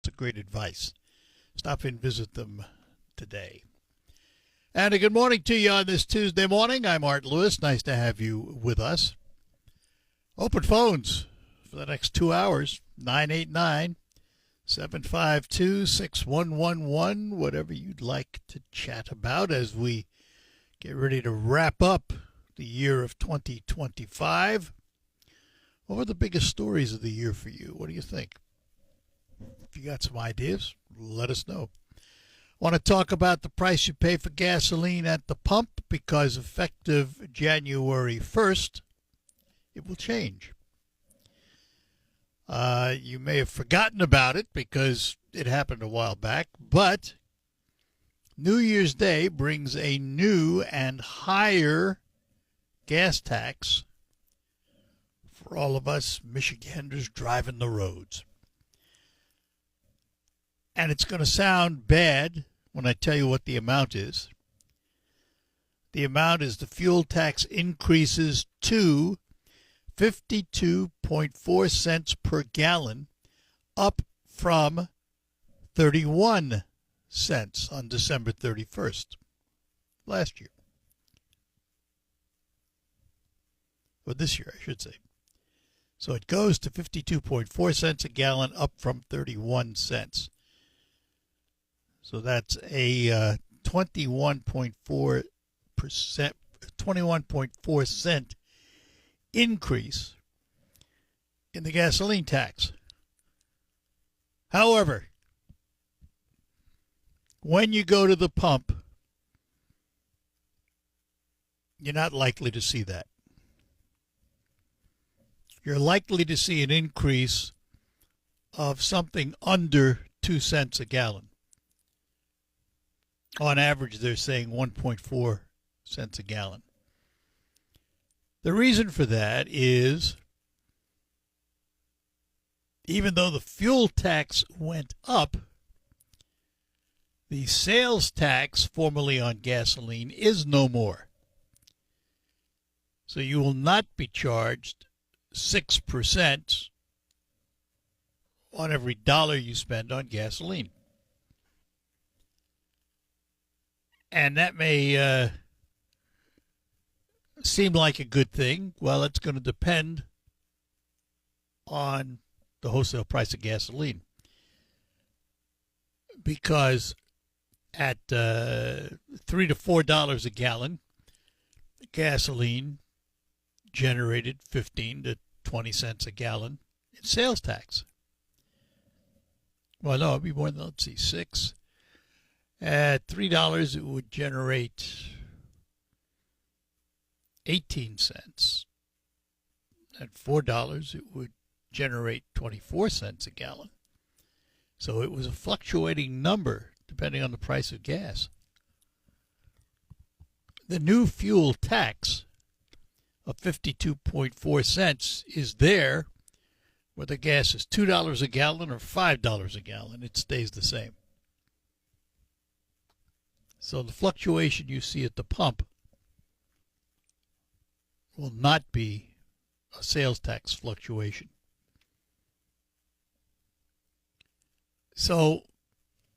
of great advice. Stop and visit them today. And a good morning to you on this Tuesday morning. I'm Art Lewis. Nice to have you with us. Open phones for the next 2 hours, 989-752-6111, whatever you'd like to chat about as we get ready to wrap up the year of 2025. What were the biggest stories of the year for you? What do you think? If you got some ideas, let us know. Want to talk about the price you pay for gasoline at the pump because effective January 1st, it will change. You may have forgotten about it because it happened a while back, but New Year's Day brings a new and higher gas tax for all of us Michiganders driving the roads. And it's going to sound bad when I tell you what the amount is. The amount is the fuel tax increases to 52.4 cents per gallon, up from 31 cents on December 31st last year. Or this year, I should say. So it goes to 52.4 cents a gallon, up from 31 cents. So that's a 21.4 cent increase in the gasoline tax. However, when you go to the pump, you're not likely to see that. You're likely to see an increase of something under 2 cents a gallon. On average, they're saying 1.4 cents a gallon. The reason for that is, even though the fuel tax went up, the sales tax, formerly on gasoline, is no more. So you will not be charged 6% on every dollar you spend on gasoline. And that may seem like a good thing. Well, it's going to depend on the wholesale price of gasoline. Because at $3 to $4 a gallon, gasoline generated 15 to 20 cents a gallon in sales tax. Well, no, it'd be more than, let's see, 6. At $3, it would generate 18 cents. At $4, it would generate 24 cents a gallon. So it was a fluctuating number depending on the price of gas. The new fuel tax of 52.4 cents is there whether gas is $2 a gallon or $5 a gallon. It stays the same. So the fluctuation you see at the pump will not be a sales tax fluctuation. So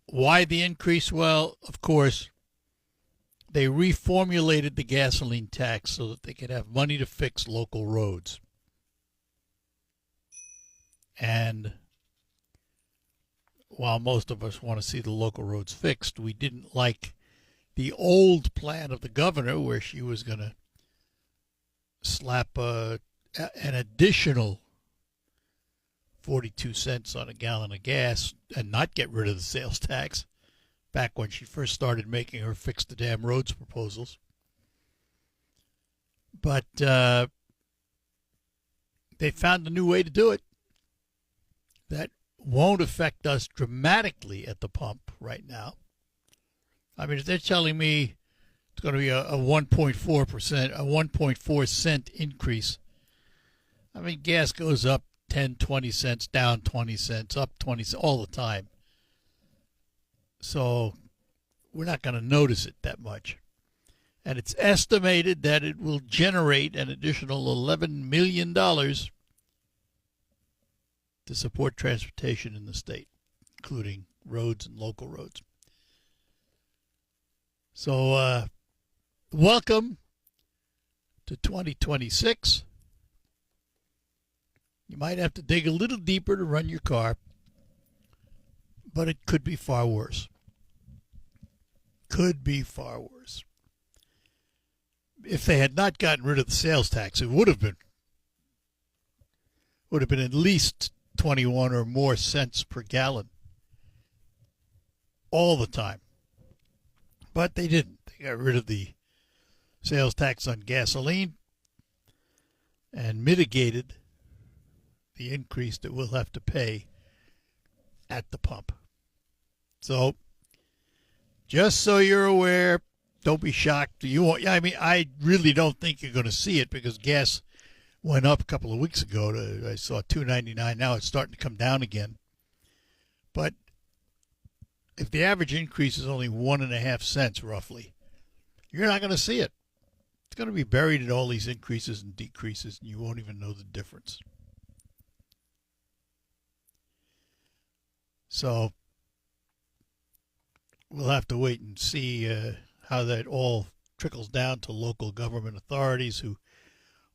why the increase? Well, of course, they reformulated the gasoline tax so that they could have money to fix local roads. And while most of us want to see the local roads fixed, we didn't like the old plan of the governor where she was going to slap an additional 42 cents on a gallon of gas and not get rid of the sales tax back when she first started making her fix the damn roads proposals. But they found a new way to do it that won't affect us dramatically at the pump right now. I mean, if they're telling me it's going to be a 1.4%, a 1.4 cent increase, I mean, gas goes up 10, 20 cents, down 20 cents, up 20 cents all the time. So we're not going to notice it that much. And it's estimated that it will generate an additional $11 million to support transportation in the state. including roads and local roads. So, welcome to 2026. You might have to dig a little deeper to run your car, but it could be far worse. Could be far worse. If they had not gotten rid of the sales tax, it would have been at least 21 or more cents per gallon all the time. But they didn't. They got rid of the sales tax on gasoline and mitigated the increase that we'll have to pay at the pump. So, just so you're aware, don't be shocked. I really don't think you're going to see it because gas went up a couple of weeks ago. I saw $2.99. Now it's starting to come down again. But if the average increase is only 1.5 cents roughly, you're not going to see it. It's going to be buried in all these increases and decreases, and you won't even know the difference. So we'll have to wait and see how that all trickles down to local government authorities who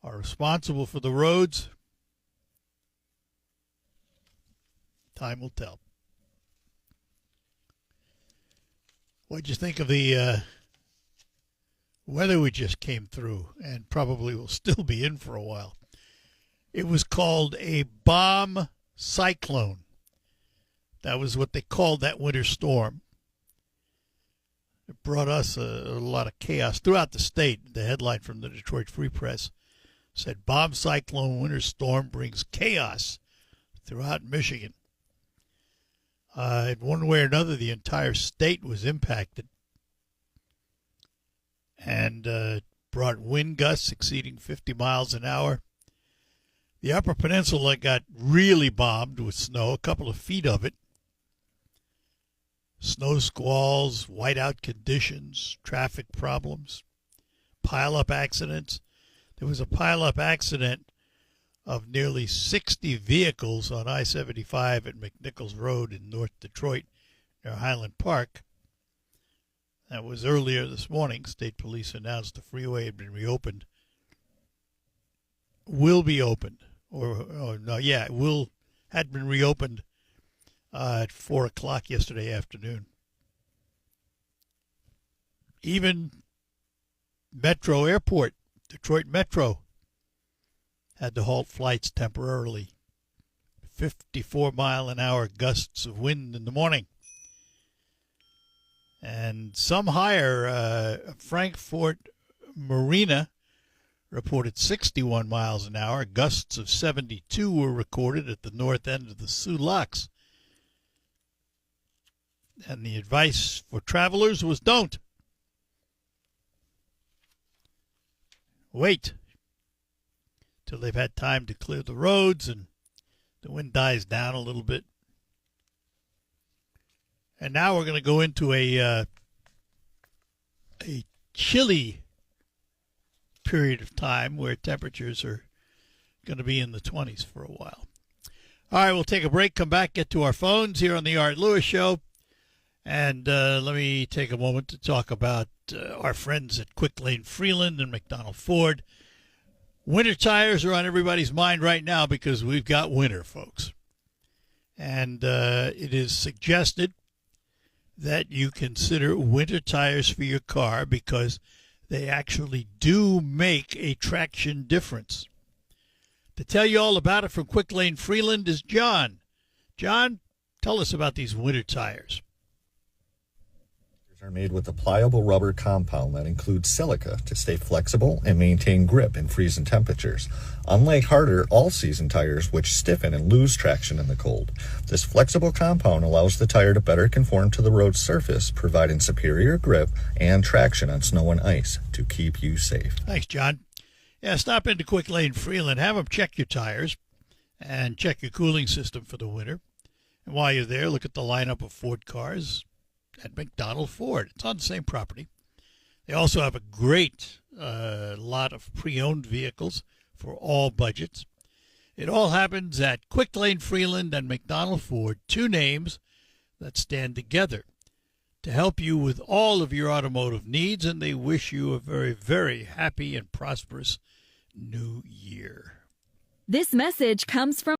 are responsible for the roads. Time will tell. What'd you think of the weather we just came through and probably will still be in for a while? It was called a bomb cyclone. That was what they called that winter storm. It brought us a lot of chaos throughout the state. The headline from the Detroit Free Press said, "Bomb cyclone winter storm brings chaos throughout Michigan." In one way or another, the entire state was impacted and brought wind gusts exceeding 50 miles an hour. The Upper Peninsula got really bombed with snow, a couple of feet of it. Snow squalls, whiteout conditions, traffic problems, pile-up accidents. There was a pile-up accident of nearly 60 vehicles on I-75 at McNichols Road in North Detroit near Highland Park. That was earlier this morning. State police announced the freeway had been reopened. Will be opened. Had been reopened at 4 o'clock yesterday afternoon. Even Metro Airport, Detroit Metro, had to halt flights temporarily. 54-mile-an-hour gusts of wind in the morning. And some higher, Frankfurt Marina reported 61 miles an hour. Gusts of 72 were recorded at the north end of the Soo Locks. And the advice for travelers was don't. Wait till they've had time to clear the roads and the wind dies down a little bit. And now we're going to go into a chilly period of time where temperatures are going to be in the 20s for a while. All right, we'll take a break, come back, get to our phones here on the Art Lewis Show. And let me take a moment to talk about our friends at Quick Lane Freeland and McDonald Ford. Winter tires are on everybody's mind right now because we've got winter, folks. And it is suggested that you consider winter tires for your car because they actually do make a traction difference. To tell you all about it from Quick Lane Freeland is John. John, tell us about these winter tires. Are made with a pliable rubber compound that includes silica to stay flexible and maintain grip in freezing temperatures. Unlike harder all-season tires, which stiffen and lose traction in the cold, this flexible compound allows the tire to better conform to the road's surface, providing superior grip and traction on snow and ice to keep you safe. Thanks, John. Yeah, stop into Quick Lane Freeland. Have them check your tires and check your cooling system for the winter. And while you're there, look at the lineup of Ford cars at McDonald Ford. It's on the same property. They also have a great lot of pre-owned vehicles for all budgets. It all happens at Quick Lane Freeland and McDonald Ford, two names that stand together to help you with all of your automotive needs, and they wish you a very, very happy and prosperous new year. This message comes from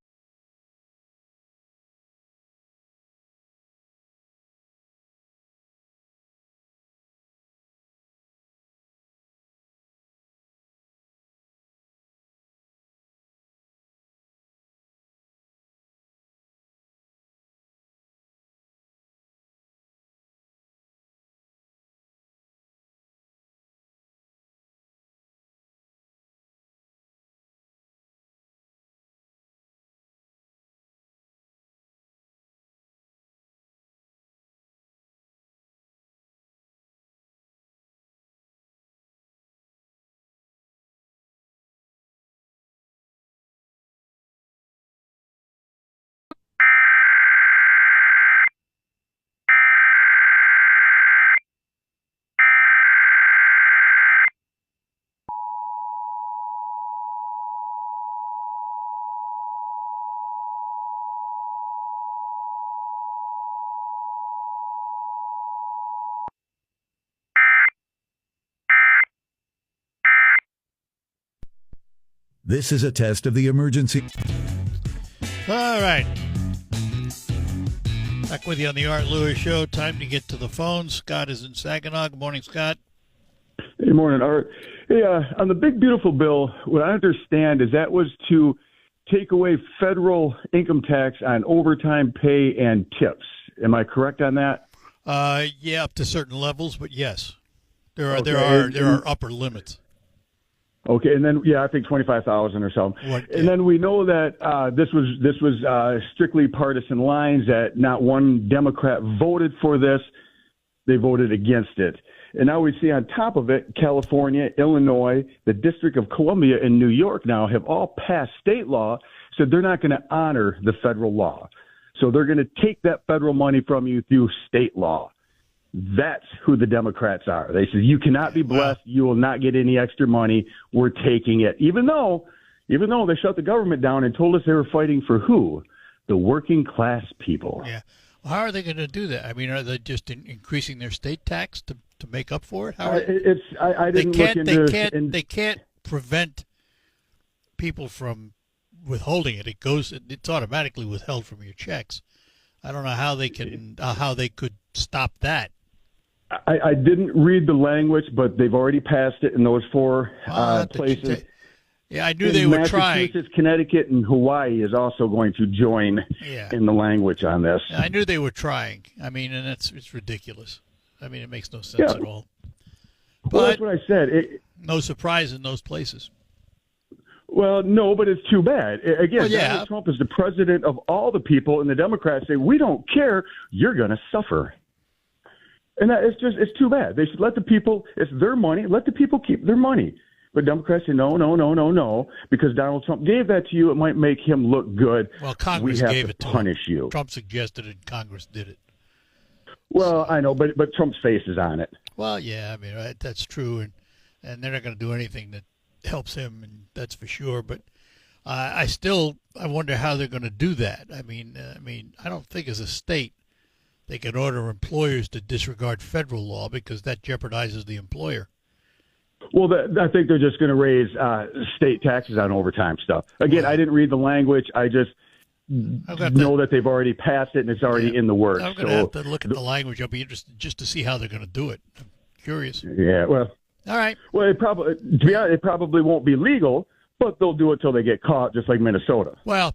This is a test of the emergency. All right. Back with you on the Art Lewis Show. Time to get to the phone. Scott is in Saginaw. Good morning, Scott. Good morning, Art. Hey, on the big, beautiful bill, what I understand is that was to take away federal income tax on overtime pay and tips. Am I correct on that? Yeah, up to certain levels, but yes, there are Okay, there are upper limits. Okay, and then I think 25,000 or so. What- And then we know that this was strictly partisan lines. That not one Democrat voted for this; they voted against it. And now we see on top of it, California, Illinois, the District of Columbia, and New York now have all passed state law, so they're not going to honor the federal law. So they're going to take that federal money from you through state law. That's who the Democrats are. They say you cannot be blessed. You will not get any extra money. We're taking it. Even though they shut the government down and told us they were fighting for who? The working class people. Yeah. Well, how are they going to do that? I mean, are they just increasing their state tax to make up for it? How are I didn't look into they can't prevent people from withholding it. It's automatically withheld from your checks. I don't know how they could stop that. I didn't read the language, but they've already passed it in those four places. Yeah, I knew they were trying. Massachusetts, Connecticut, and Hawaii is also going to join in the language on this. I knew they were trying. I mean, and it's ridiculous. I mean, it makes no sense at all. But Well, that's what I said. no surprise in those places. Well, no, but it's too bad. Again, Well, yeah. Donald Trump is the president of all the people, and the Democrats say, we don't care. You're going to suffer. And it's too bad. They should let the people, it's their money, let the people keep their money. But Democrats say, no, because Donald Trump gave that to you. It might make him look good. Well, Congress we have gave to it to punish him. you. Trump suggested it. Congress did it. Well, I know, but Trump's face is on it. Well, yeah, I mean, that's true, and they're not going to do anything that helps him, and that's for sure. But I wonder how they're going to do that. I mean, I don't think as a state they can order employers to disregard federal law because that jeopardizes the employer. Well, I think they're just going to raise state taxes on overtime stuff. Again, I didn't read the language. I just know that they've already passed it and it's already in the works. I'm going to have to look at the language. I'll be interested just to see how they're going to do it. I'm curious. Yeah, well. All right. Well, to be honest, it probably won't be legal, but they'll do it till they get caught, just like Minnesota. Well,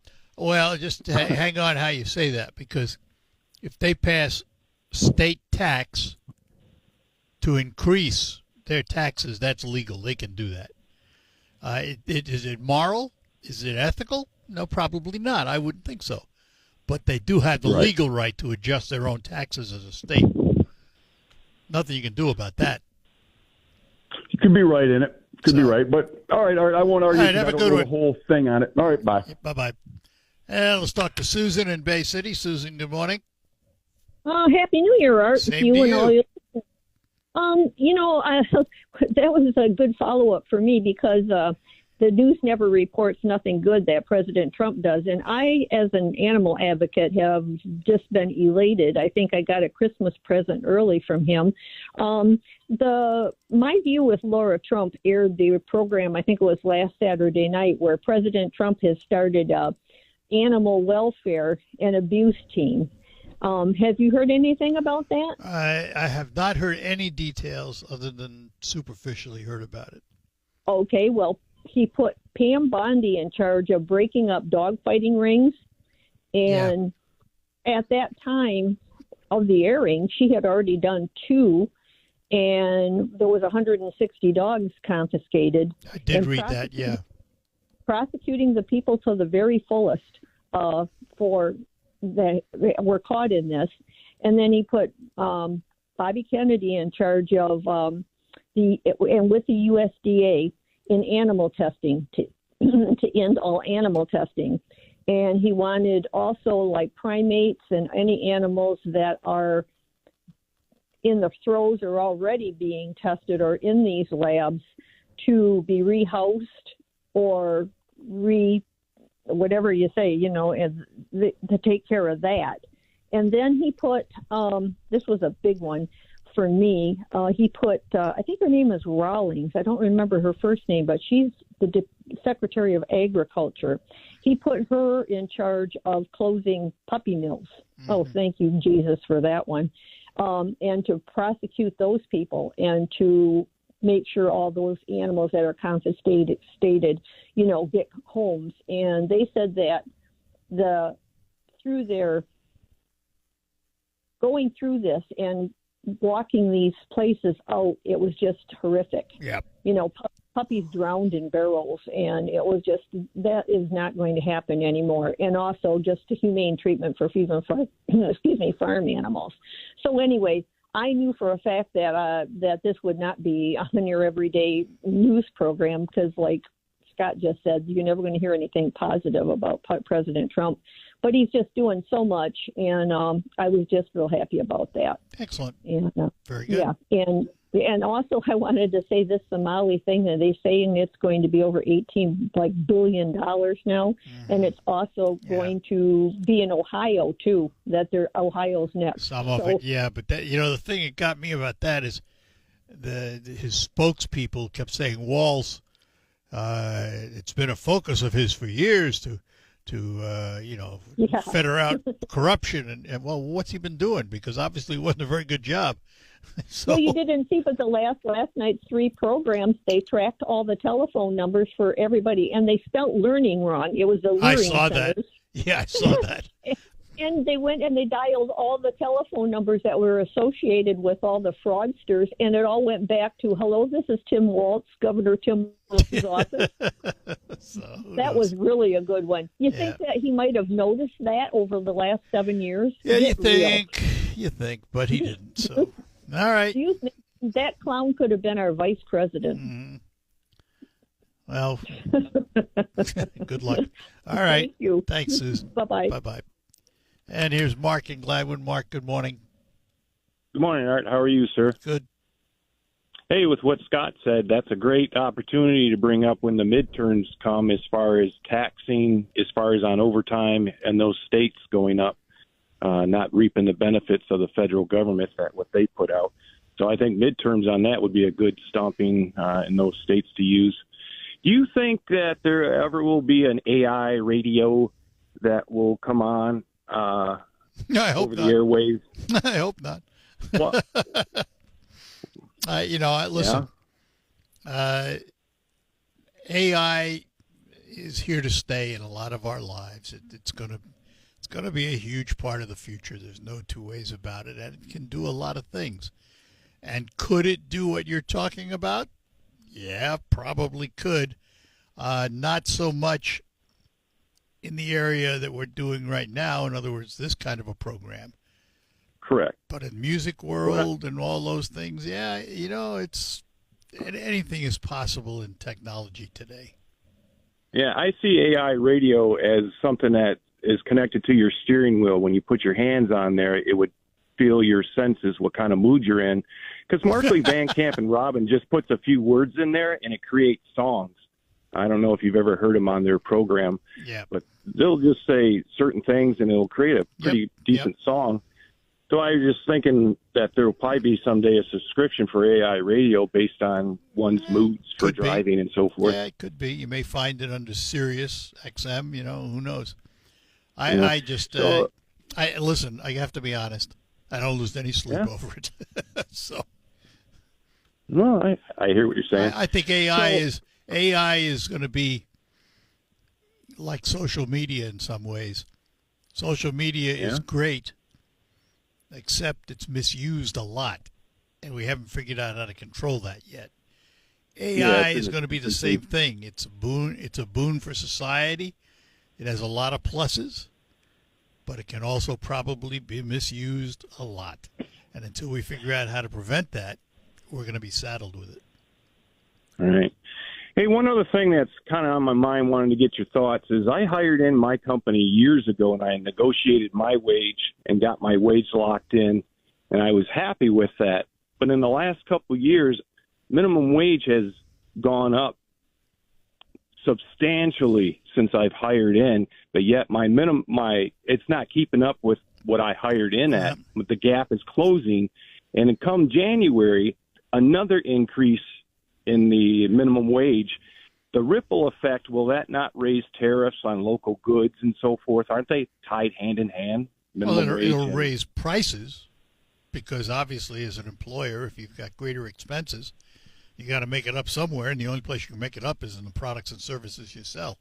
just hang on how you say that, because if they pass state tax to increase their taxes, that's legal. They can do that. Is it moral? Is it ethical? No, probably not. I wouldn't think so. But they do have the legal right to adjust their own taxes as a state. Nothing you can do about that. You could be right in it. Could be right. But, all right, I won't argue. All right, have I a don't good know one. the whole thing on it. All right, bye. Bye-bye. And let's talk to Susan in Bay City. Susan, good morning. Happy New Year, Art. Same you to and you. all your that was a good follow-up for me because the news never reports nothing good that President Trump does. And I, as an animal advocate, have just been elated. I think I got a Christmas present early from him. My View with Laura Trump aired the program, I think it was last Saturday night, where President Trump has started a animal welfare and abuse team. Have you heard anything about that? I have not heard any details other than superficially heard about it. Okay, well, he put Pam Bondi in charge of breaking up dogfighting rings. And at that time of the airing, she had already done 2, and there was 160 dogs confiscated. I did read that, yeah. Prosecuting the people to the very fullest for that were caught in this. And then he put Bobby Kennedy in charge of and with the USDA in animal testing to end all animal testing. And he wanted also like primates and any animals that are in the throes or already being tested or in these labs to be rehoused or whatever you say, and to take care of that. And then he put, this was a big one for me. He put, I think her name is Rawlings. I don't remember her first name, but she's the Secretary of Agriculture. He put her in charge of closing puppy mills. Mm-hmm. Oh, thank you, Jesus, for that one. And to prosecute those people and to make sure all those animals that are confiscated, get homes. And they said that through their going through this and walking these places out, it was just horrific. Yep. Puppies drowned in barrels, and it was just, that is not going to happen anymore. And also just humane treatment for farm animals. So anyway, I knew for a fact that this would not be on your everyday news program because, like Scott just said, you're never going to hear anything positive about President Trump. But he's just doing so much, and I was just real happy about that. Excellent. And, very good. Yeah, and also I wanted to say this Somali thing that they're saying it's going to be over $18 billion now, mm-hmm. and it's also going to be in Ohio too. Ohio's next. Some of it, yeah. But that, the thing that got me about that is his spokespeople kept saying Walz. It's been a focus of his for years to fetter out corruption and well, what's he been doing? Because obviously it wasn't a very good job. So, well, you didn't see, but the last night's 3 programs, they tracked all the telephone numbers for everybody, and they spelled learning wrong. It was the learning I saw centers. that. Yeah, I saw that. And they went and they dialed all the telephone numbers that were associated with all the fraudsters, and it all went back to, hello, this is Tim Walz, Governor Tim Walz's office. That was really a good one. You think that he might have noticed that over the last 7 years? Yeah, you think, but he didn't. So, all right. Do you think that clown could have been our vice president? Mm-hmm. Well, good luck. All right. Thank you. Thanks, Susan. Bye-bye. Bye-bye. And here's Mark in Gladwin. Mark, good morning. Good morning, Art. How are you, sir? Good. Hey, with what Scott said, that's a great opportunity to bring up when the midterms come as far as taxing, as far as on overtime and those states going up, not reaping the benefits of the federal government, that what they put out. So I think midterms on that would be a good stomping in those states to use. Do you think that there ever will be an AI radio that will come on I hope over not. the airwaves? I hope not. Well, listen. AI is here to stay in a lot of our lives. It's gonna be a huge part of the future. There's no two ways about it, and it can do a lot of things. And could it do what you're talking about? Yeah, probably could. Not so much in the area that we're doing right now. In other words, this kind of a program. correct. But in music world and all those things, anything is possible in technology today. Yeah, I see AI radio as something that is connected to your steering wheel. When you put your hands on there, it would feel your senses, what kind of mood you're in. Because Markley, Van Camp, and Robin just puts a few words in there, and it creates songs. I don't know if you've ever heard them on their program, Yeah. but they'll just say certain things and it'll create a pretty decent song. So I was just thinking that there will probably be someday a subscription for AI radio based on one's moods for Could be. driving and so forth. Yeah, it could be. You may find it under Sirius XM. Who knows? I Yeah. I just So- I listen. I have to be honest. I don't lose any sleep Yeah. over it. So No, I hear what you're saying. I think AI is going to be like social media in some ways. Social media is great, except it's misused a lot, and we haven't figured out how to control that yet. AI is going to be the same thing. It's a boon. It's a boon for society. It has a lot of pluses, but it can also probably be misused a lot. And until we figure out how to prevent that, we're going to be saddled with it. All right. Hey, one other thing that's kind of on my mind, wanting to get your thoughts, is I hired in my company years ago, and I negotiated my wage and got my wage locked in, and I was happy with that. But in the last couple of years, minimum wage has gone up substantially since I've hired in, but yet it's not keeping up with what I hired in at. But the gap is closing, and come January, another increase in the minimum wage. The ripple effect, will that not raise tariffs on local goods and so forth? Aren't they tied hand in hand? Well, Minimum wage it'll and- raise prices because obviously as an employer, if you've got greater expenses, you got to make it up somewhere, and the only place you can make it up is in the products and services you sell.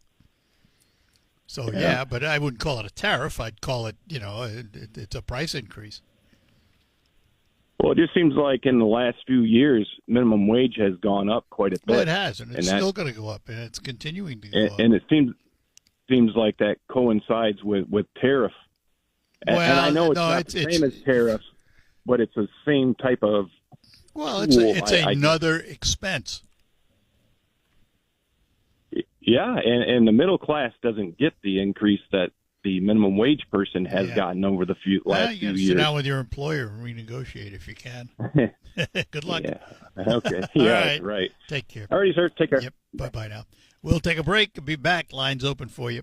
So, yeah, but I wouldn't call it a tariff. I'd call it, it's a price increase. Well, it just seems like in the last few years, minimum wage has gone up quite a bit. Well, it has, and it's that- still going to go up, and it's continuing to go up. And it seems like that coincides with tariff. And I know it's not the same as tariffs, but it's the same type of. Well, it's another expense. Yeah, and the middle class doesn't get the increase that the minimum wage person has gotten over the last You few got to years. sit down with your employer and renegotiate if you can. Good luck. Yeah. Okay. All Yeah. Right. Take care. All righty, sir. Take care. Yep. Bye-bye now. We'll take a break. Be back. Lines open for you.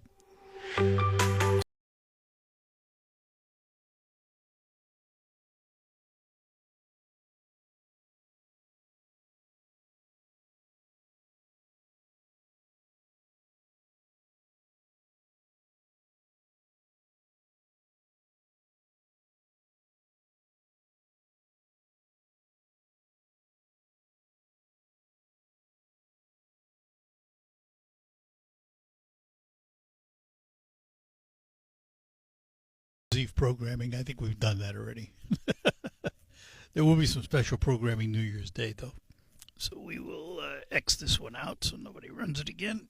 Eve programming. I think we've done that already. There will be some special programming New Year's Day, though. So we will X this one out so nobody runs it again.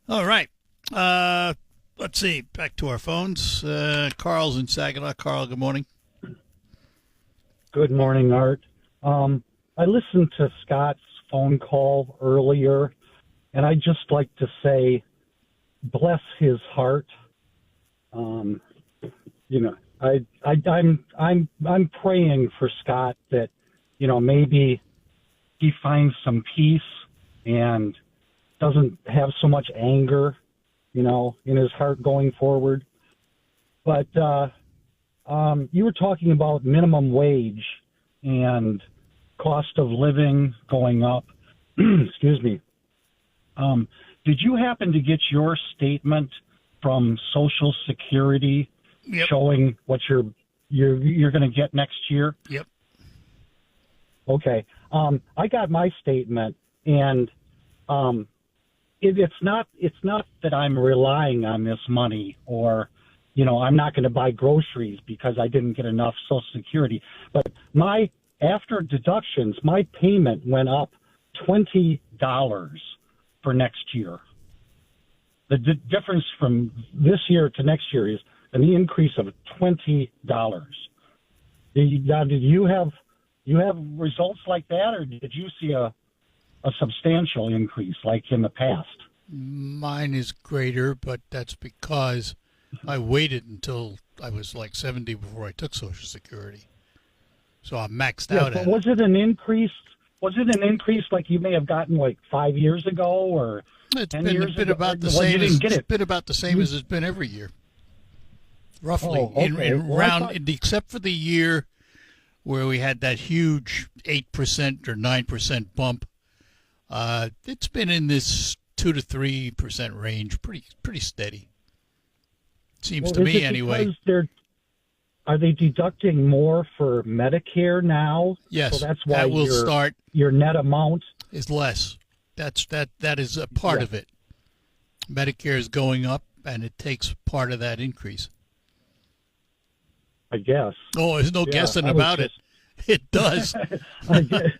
All right. Let's see. Back to our phones. Carl's in Saginaw. Carl, good morning. Good morning, Art. I listened to Scott's phone call earlier, and I'd just like to say, bless his heart. I'm praying for Scott that, maybe he finds some peace and doesn't have so much anger, in his heart going forward. But you were talking about minimum wage and cost of living going up. Excuse me. Did you happen to get your statement from Social Security showing what you're going to get next year? Yep. Okay. I got my statement, and it's not that I'm relying on this money, or I'm not going to buy groceries because I didn't get enough Social Security. But after deductions, my payment went up $20 for next year. The difference from this year to next year is an increase of $20. Now, did you have results like that, or did you see a substantial increase like in the past? Mine is greater, but that's because I waited until I was like 70 before I took Social Security. So I'm maxed out But at was it an increase Was it an increase like you may have gotten like 5 years ago or It's 10 been years ago? about the Well, you same. didn't get It's it. been about the same as it's been every year, roughly. Oh, okay. Well, I thought- Except for the year where we had that huge 8% or 9% bump. It's been in this 2 to 3% range, pretty steady. Seems Well, to is me it anyway. because are they deducting more for Medicare now? Yes, So that's why that will start your net amount. is less. That is a part Yeah. of it. Medicare is going up, and it takes part of that increase. I guess. Oh, there's no Yeah, guessing I was about it. It does. I guess.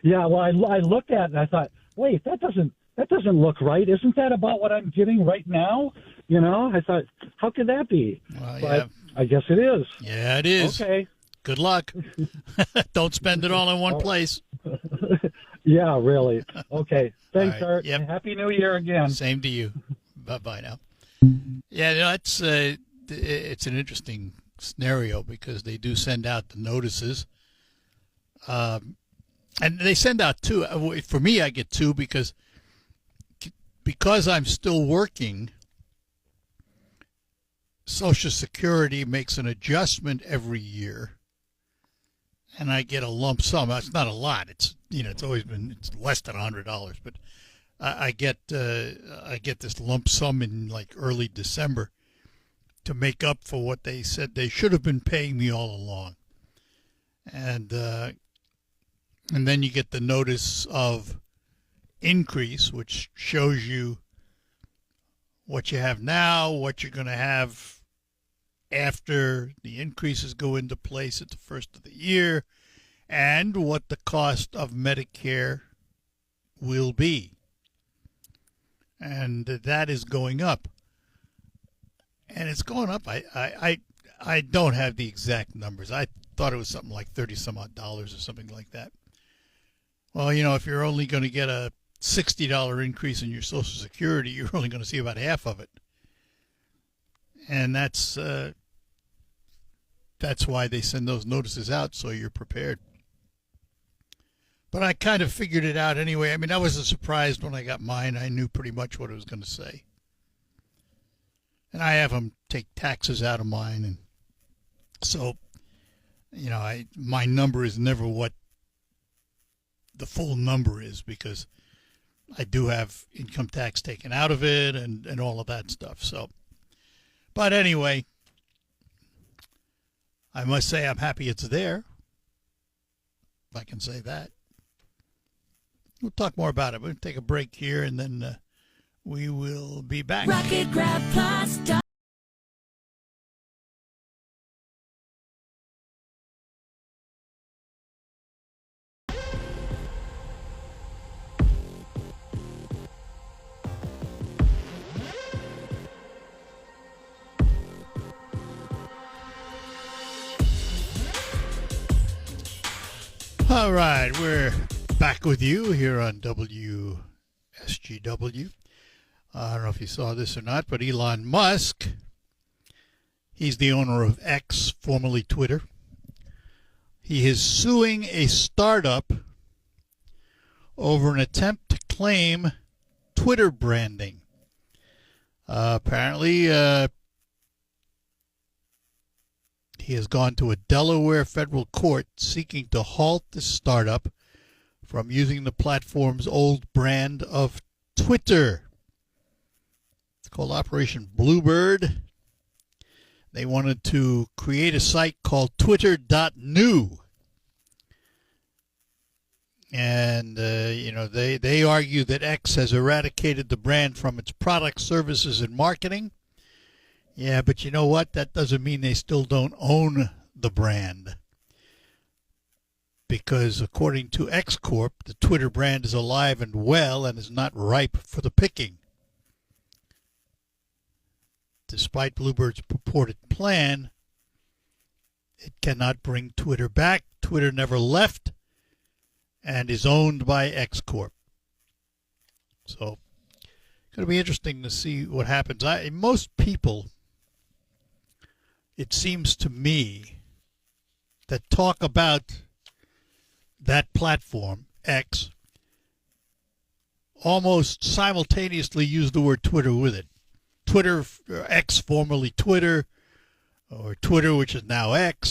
Yeah. Well, I looked at it and I thought, wait, that doesn't look right. Isn't that about what I'm getting right now? You know, I thought, how could that be? Well, But yeah. I guess it is. Yeah, it is. Okay. Good luck. Don't spend it all in one place. Yeah, really. Okay. Thanks, All right. Art. Yep. Happy New Year again. Same to you. Bye now. Yeah, no, it's an interesting scenario because they do send out the notices, and they send out two. For me, I get two because I'm still working. Social Security makes an adjustment every year, and I get a lump sum. It's not a lot. It's it's less than $100, but I get this lump sum in like early December to make up for what they said they should have been paying me all along, and then you get the notice of increase, which shows you what you have now, what you're going to have after the increases go into place at the first of the year, and what the cost of Medicare will be. And that is going up. And it's going up. I don't have the exact numbers. I thought it was something like $30-some-odd or something like that. Well, if you're only going to get a $60 increase in your Social Security, you're only going to see about half of it. And that's why they send those notices out, so you're prepared. But I kind of figured it out anyway. I mean, I wasn't surprised when I got mine. I knew pretty much what it was going to say. And I have them take taxes out of mine. And so, my number is never what the full number is because I do have income tax taken out of it and all of that stuff. So, but anyway, I must say I'm happy it's there, if I can say that. We'll talk more about it. We'll take a break here, and then we will be back. Rocket Grab Plus. All right, we're back with you here on WSGW. I don't know if you saw this or not, but Elon Musk, he's the owner of X, formerly Twitter. He is suing a startup over an attempt to claim Twitter branding. Apparently, he has gone to a Delaware federal court seeking to halt the startup from using the platform's old brand of Twitter. It's called Operation Bluebird. They wanted to create a site called Twitter.new. And, they argue that X has eradicated the brand from its products, services, and marketing. Yeah, but you know what? That doesn't mean they still don't own the brand. Because according to X Corp, the Twitter brand is alive and well and is not ripe for the picking. Despite Bluebird's purported plan, it cannot bring Twitter back. Twitter never left and is owned by X Corp. So, it's going to be interesting to see what happens. Most people, it seems to me, that talk about that platform, X, almost simultaneously used the word Twitter with it. Twitter, X, formerly Twitter, or Twitter, which is now X,